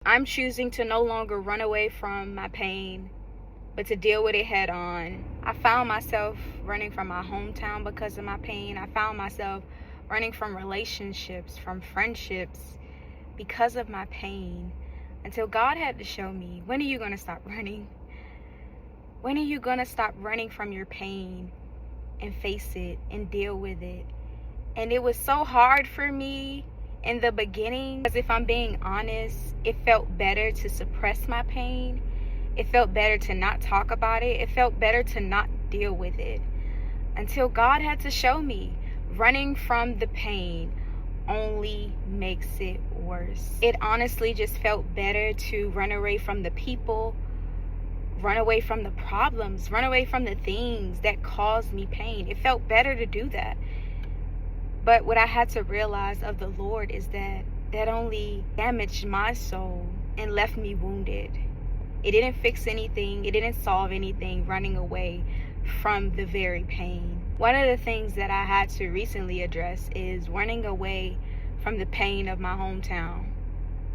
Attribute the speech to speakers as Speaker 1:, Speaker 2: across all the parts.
Speaker 1: I'm choosing to no longer run away from my pain, but to deal with it head on. I found myself running from my hometown because of my pain. I found myself running from relationships, from friendships, because of my pain. Until God had to show me, when are you going to stop running? When are you going to stop running from your pain and face it and deal with it? And it was so hard for me in the beginning, because if I'm being honest, it felt better to suppress my pain. It felt better to not talk about it. It felt better to not deal with it. Until God had to show me, running from the pain only makes it worse. It honestly just felt better to run away from the people, run away from the problems, run away from the things that caused me pain. It felt better to do that. But what I had to realize of the Lord is that only damaged my soul and left me wounded. It didn't fix anything. It didn't solve anything running away from the very pain. One of the things that I had to recently address is running away from the pain of my hometown.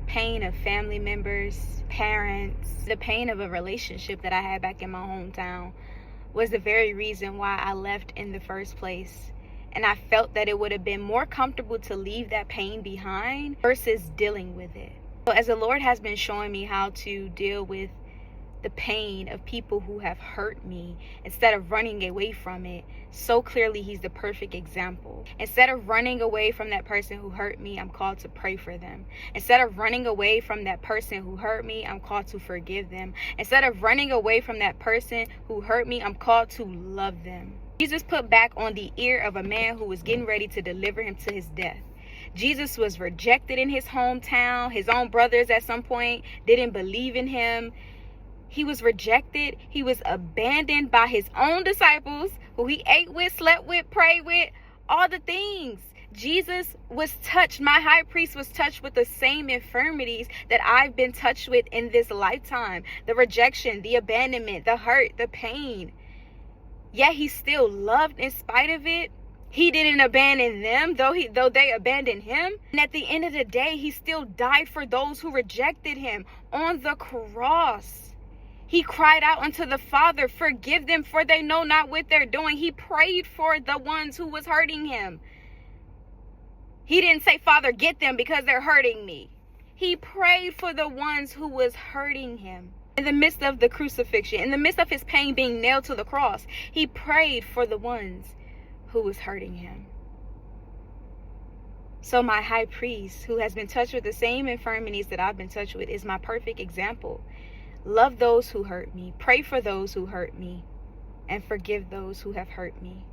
Speaker 1: Pain of family members, parents, the pain of a relationship that I had back in my hometown was the very reason why I left in the first place. And I felt that it would have been more comfortable to leave that pain behind versus dealing with it. So as the Lord has been showing me how to deal with the pain of people who have hurt me instead of running away from it, so clearly He's the perfect example. Instead of running away from that person who hurt me, I'm called to pray for them. Instead of running away from that person who hurt me, I'm called to forgive them. Instead of running away from that person who hurt me, I'm called to love them. Jesus put back on the ear of a man who was getting ready to deliver him to his death. Jesus was rejected in his hometown. His own brothers at some point didn't believe in him. He was rejected. He was abandoned by his own disciples, who he ate with, slept with, prayed with, all the things. Jesus was touched. My high priest was touched with the same infirmities that I've been touched with in this lifetime. The rejection, the abandonment, the hurt, the pain. Yet he still loved in spite of it. He didn't abandon them, though they abandoned him. And at the end of the day, he still died for those who rejected him on the cross. He cried out unto the Father, forgive them, for they know not what they're doing. He prayed for the ones who was hurting him. He didn't say, Father, get them because they're hurting me. He prayed for the ones who was hurting him. In the midst of the crucifixion, in the midst of his pain being nailed to the cross, he prayed for the ones who was hurting him. So my high priest, who has been touched with the same infirmities that I've been touched with, is my perfect example. Love those who hurt me, pray for those who hurt me, and forgive those who have hurt me.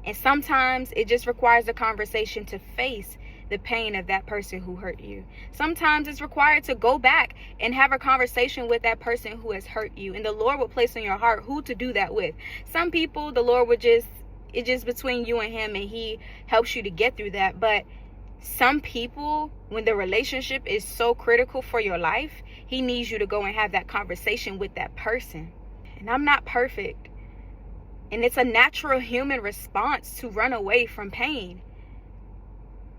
Speaker 1: And sometimes it just requires a conversation to face the pain of that person who hurt you. Sometimes it's required to go back and have a conversation with that person who has hurt you. And the Lord will place on your heart who to do that with. Some people, the Lord would it's just between you and him, and he helps you to get through that. But some people, when the relationship is so critical for your life, he needs you to go and have that conversation with that person. And I'm not perfect. And it's a natural human response to run away from pain.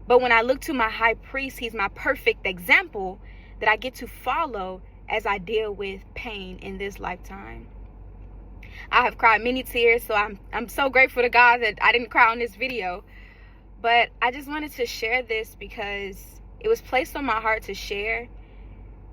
Speaker 1: But when I look to my high priest, he's my perfect example that I get to follow as I deal with pain in this lifetime. I have cried many tears, so I'm so grateful to God that I didn't cry on this video. But I just wanted to share this because it was placed on my heart to share.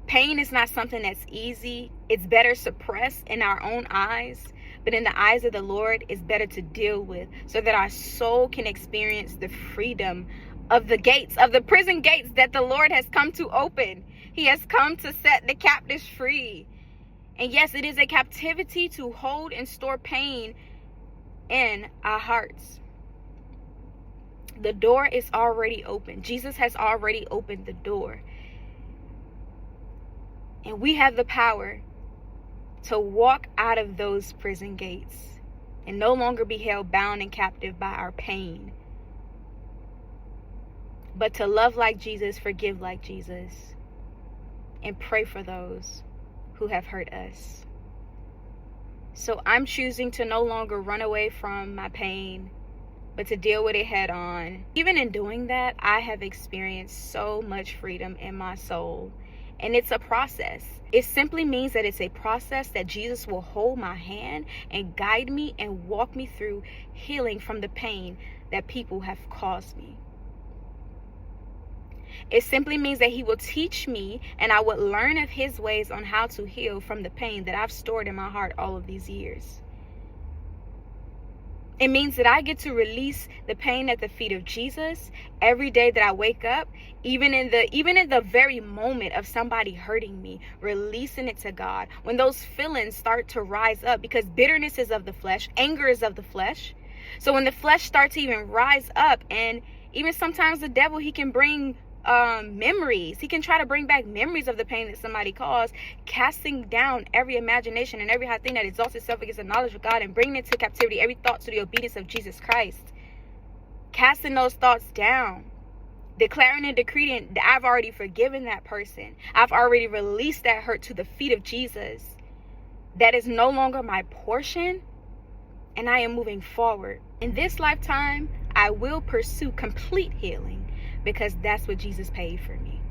Speaker 1: Pain is not something that's easy. It's better suppressed in our own eyes. But in the eyes of the Lord, it's better to deal with so that our soul can experience the freedom of the gates, of the prison gates that the Lord has come to open. He has come to set the captives free. And yes, it is a captivity to hold and store pain in our hearts. The door is already open. Jesus has already opened the door. And we have the power to walk out of those prison gates and no longer be held bound and captive by our pain. But to love like Jesus, forgive like Jesus, and pray for those who have hurt us. So I'm choosing to no longer run away from my pain, but to deal with it head on. Even in doing that, I have experienced so much freedom in my soul And it's a process. It simply means that it's a process that Jesus will hold my hand and guide me and walk me through healing from the pain that people have caused me. It simply means that he will teach me and I would learn of his ways on how to heal from the pain that I've stored in my heart all of these years. It means that I get to release the pain at the feet of Jesus every day that I wake up, even in the very moment of somebody hurting me, releasing it to God. When those feelings start to rise up, because bitterness is of the flesh, anger is of the flesh. So when the flesh starts to even rise up, and even sometimes the devil, he can bring memories. He can try to bring back memories of the pain that somebody caused, casting down every imagination and every high thing that exalts itself against the knowledge of God and bringing into captivity every thought to the obedience of Jesus Christ. Casting those thoughts down, declaring and decreeing that I've already forgiven that person. I've already released that hurt to the feet of Jesus. That is no longer my portion, and I am moving forward. In this lifetime, I will pursue complete healing, because that's what Jesus paid for me.